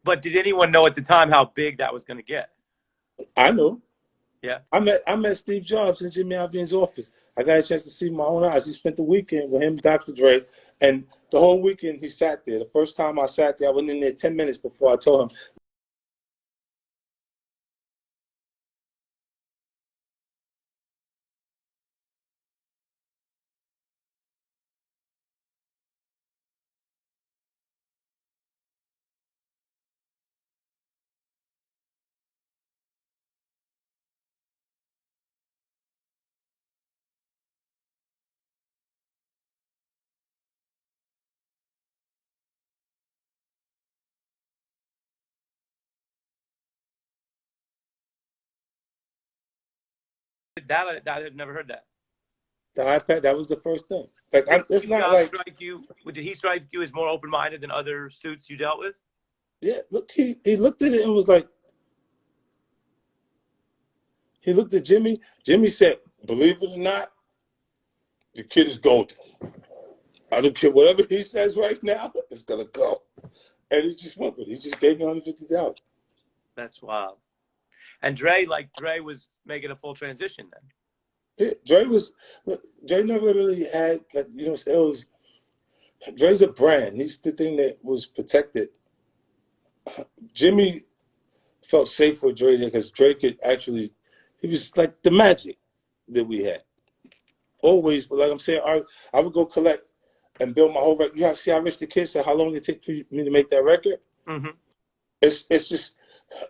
But did anyone know at the time how big that was going to get? I know. Yeah. I met Steve Jobs in Jimmy Iovine's office. I got a chance to see my own eyes. He spent the weekend with him, Dr. Dre, and the whole weekend he sat there. The first time I sat there, I went in there 10 minutes before I told him, That I had never heard that. the iPad, that was the first thing. Like, Did it's Steve not Jobs like, strike you? Did he strike you as more open-minded than other suits you dealt with? yeah, look, he looked at it and was like, he looked at Jimmy. Jimmy said, believe it or not, the kid is golden. I don't care whatever he says right now, it's gonna go. And he just went with it. He just gave me $150. That's wild. And Dre was making a full transition then. Yeah, Dre never really had, like, it was, Dre's a brand. He's the thing that was protected. Jimmy felt safe with Dre because Dre could actually, he was like the magic that we had. Always, but like I'm saying, I would go collect and build my whole record. You have to see how rich the kid said, how long it take for me to make that record. Mm-hmm. It's just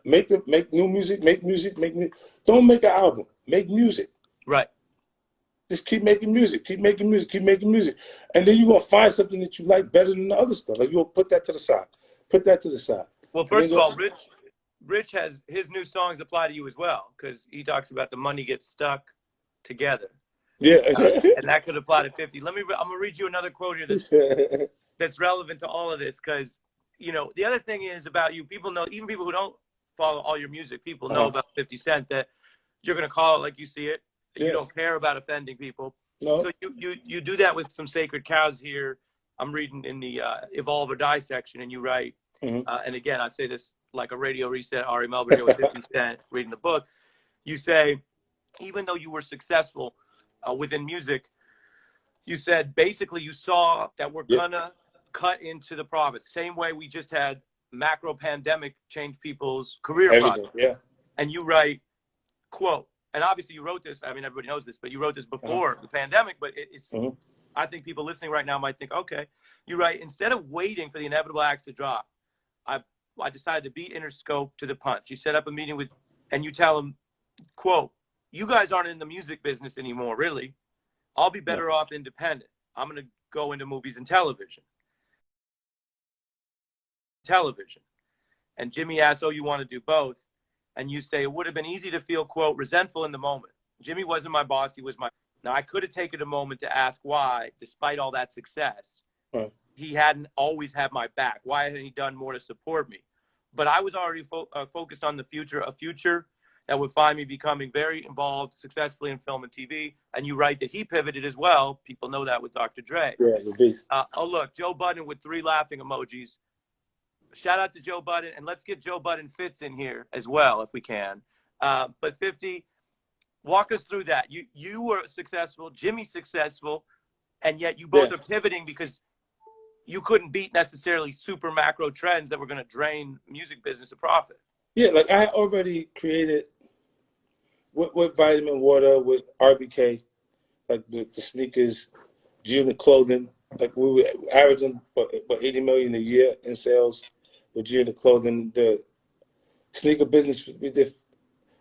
make new music, make music, make music. Don't make an album, make music. Right. Just keep making music, keep making music, keep making music. And then you're going to find something that you like better than the other stuff. Like, you'll put that to the side. Put that to the side. Well, first of all, Rich has his new songs apply to you as well, because he talks about the money gets stuck together. Yeah. And that could apply to 50. I'm going to read you another quote here that's relevant to all of this, because, the other thing is about you, people know, even people who don't follow all your music, people know about 50 Cent, that you're going to call it like you see it. You don't care about offending people. No. So you do that with some sacred cows here. I'm reading in the Evolve or Die section, and you write, and again, I say this like a radio reset, Ari Melber here with 50 Cent, reading the book. You say, even though you were successful within music, you said basically you saw that we're gonna cut into the profits. Same way we just had macro pandemic change people's career prospects. Yeah. And you write, quote, and obviously you wrote this, I mean, everybody knows this, but you wrote this before the pandemic, but it's, I think people listening right now might think, okay, you write, instead of waiting for the inevitable axe to drop, I decided to beat Interscope to the punch. You set up a meeting with, and you tell them, quote, you guys aren't in the music business anymore, really. I'll be better off independent. I'm going to go into movies and television. And Jimmy asks, oh, you want to do both? And you say, it would have been easy to feel, quote, resentful in the moment. Jimmy wasn't my boss. He was my. Now, I could have taken a moment to ask why, despite all that success, he hadn't always had my back. Why hadn't he done more to support me? But I was already focused on the future, a future that would find me becoming very involved successfully in film and TV. And you write that he pivoted as well. People know that with Dr. Dre. Yeah, the beast. Oh, look, Joe Budden with 3 laughing emojis. Shout out to Joe Budden, and let's get Joe Budden Fitz in here as well if we can. But 50, walk us through that. You were successful, Jimmy's successful, and yet you both are pivoting because you couldn't beat necessarily super macro trends that were going to drain music business of profit. Yeah, like I already created with Vitamin Water, with RBK, like the sneakers, G-Unit clothing. Like, we were averaging about $80 million a year in sales with G-Unit clothing. The sneaker business, we did.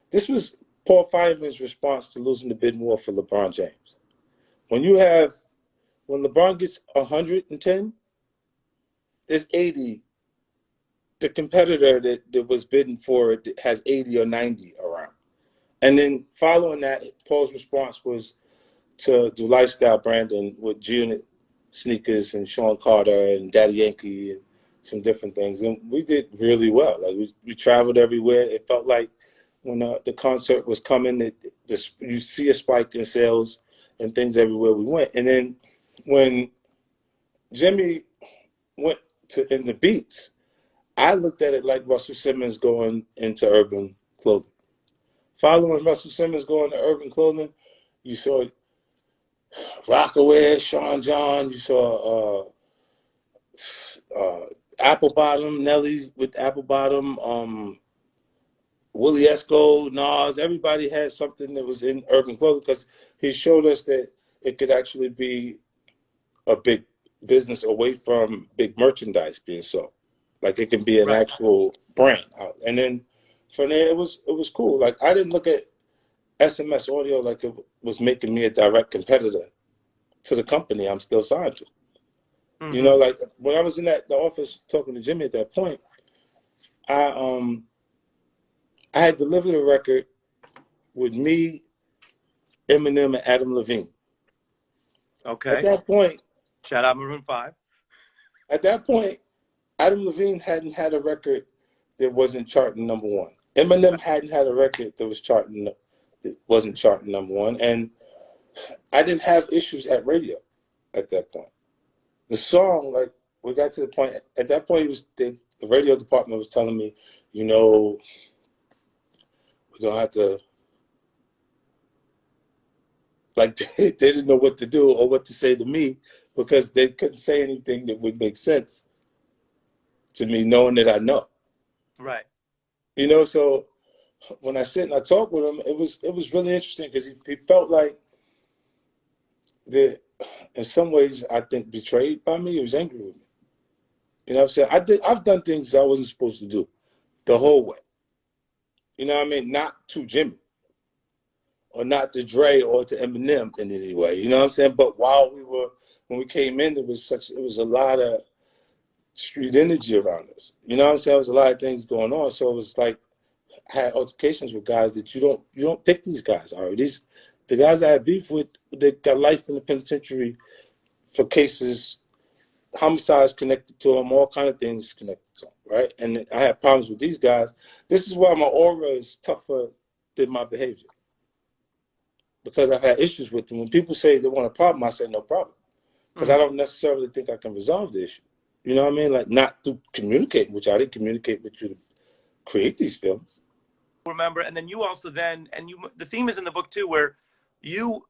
This was Paul Fineman's response to losing the bidding war for LeBron James. When LeBron gets 110, there's 80. The competitor that was bidding for it has 80 or 90 around. And then following that, Paul's response was to do lifestyle branding with G-Unit sneakers and Sean Carter and Daddy Yankee and some different things. And we did really well. Like, we traveled everywhere. It felt like when the concert was coming, you see a spike in sales and things everywhere we went. And then when Jimmy went in the Beats, I looked at it like Russell Simmons going into urban clothing. Following Russell Simmons going to urban clothing, you saw Rockaway, Sean John, you saw Apple Bottom, Nelly with Apple Bottom, Willie Esco, Nas, everybody had something that was in urban clothing because he showed us that it could actually be a big business away from big merchandise being sold. Like it can be an actual brand out. And then from there it was cool. Like I didn't look at SMS Audio like it was making me a direct competitor to the company I'm still signed to. Mm-hmm. You know, like when I was in the office talking to Jimmy at that point, I had delivered a record with me, Eminem, and Adam Levine. Okay. At that point, shout out Maroon 5. At that point, Adam Levine hadn't had a record that wasn't charting number one. Eminem hadn't had a record that wasn't charting number one, and I didn't have issues at radio at that point. The song, like, we got to the point. At that point, the radio department was telling me, you know, we're gonna have to. Like they didn't know what to do or what to say to me because they couldn't say anything that would make sense to me, knowing that I know. Right. You know, so when I sit and I talk with him, it was really interesting because he felt like that in some ways I think betrayed by me. He was angry with me. You know what I'm saying? I've done things I wasn't supposed to do the whole way. You know what I mean? Not to Jimmy. Or not to Dre or to Eminem in any way, you know what I'm saying? But when we came in, it was a lot of street energy around us. You know what I'm saying? There was a lot of things going on. So it was like I had altercations with guys that you don't pick these guys. All right, the guys I had beef with, they got life in the penitentiary for cases, homicides connected to them, all kind of things connected to them, right? And I had problems with these guys. This is why my aura is tougher than my behavior. Because I've had issues with them. When people say they want a problem, I say no problem. Because I don't necessarily think I can resolve the issue. You know what I mean? Like not through communicating, which I didn't communicate with you to create these films. Remember, and then you also the theme is in the book too, where you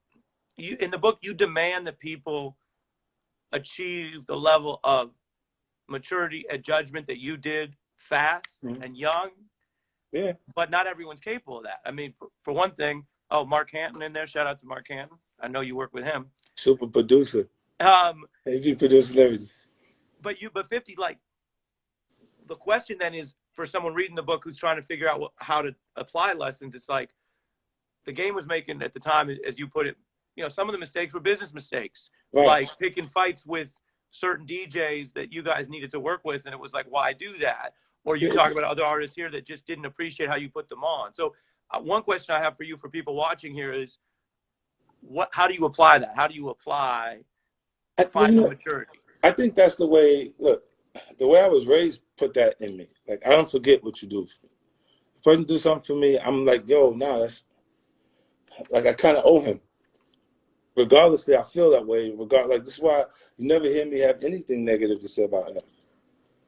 in the book you demand that people achieve the level of maturity and judgment that you did fast and young. Yeah. But not everyone's capable of that. I mean, for one thing. Oh, Mark Hanton in there. Shout out to Mark Hanton. I know you work with him. Super producer. He be producing everything. But 50, like, the question then is for someone reading the book who's trying to figure out how to apply lessons. It's like the game was making at the time, as you put it, you know, some of the mistakes were business mistakes, like picking fights with certain DJs that you guys needed to work with. And it was like, why do that? Or you talk about other artists here that just didn't appreciate how you put them on. So one question I have for you, for people watching here, is how do you apply that? How do you apply final maturity? I think that's the way, look, the way I was raised put that in me. Like, I don't forget what you do for me. If a person do something for me, I'm like, yo, nah, that's, like, I kind of owe him. Regardlessly, I feel that way. Like, this is why you never hear me have anything negative to say about him.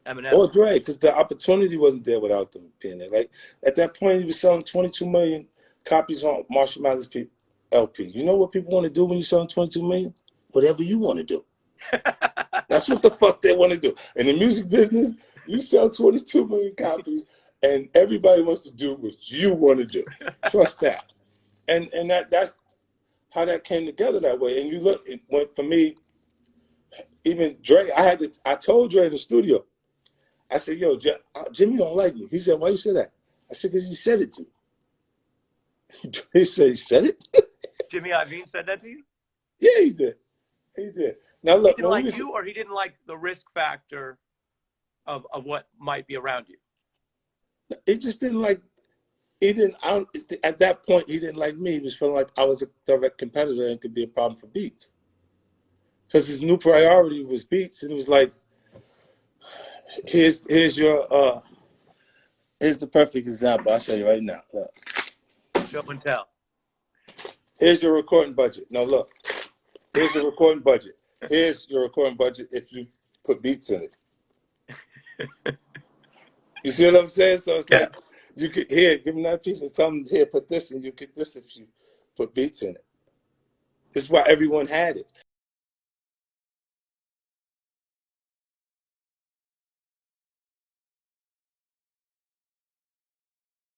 Eminem. Or Dre, because the opportunity wasn't there without them being there. Like, at that point, he was selling 22 million copies on Marshall Mathers LP. You know what people want to do when you're selling 22 million? Whatever you want to do. That's what the fuck they want to do. In the music business, you sell 22 million copies, and everybody wants to do what you want to do. Trust that. And that's how that came together that way. And you look, it went for me, even Dre, I told Dre in the studio, I said, yo, Jimmy don't like me. He said, why you say that? I said, because he said it to me. He said, he said it? Jimmy Iovine said that to you? Yeah, he did. He did. Now, look. He didn't like you, or he didn't like the risk factor of what might be around you? He just didn't like, at that point, he didn't like me. He was feeling like I was a direct competitor and could be a problem for Beats. Because his new priority was Beats, and it was like, here's the perfect example. I'll show you right now. Look. Show and tell. Here's your recording budget. No, look. Here's your recording budget. Here's your recording budget if you put beats in it. You see what I'm saying? So it's Yeah. like you could here give them that piece and tell them here put this and you get this if you put beats in it. This is why everyone had it.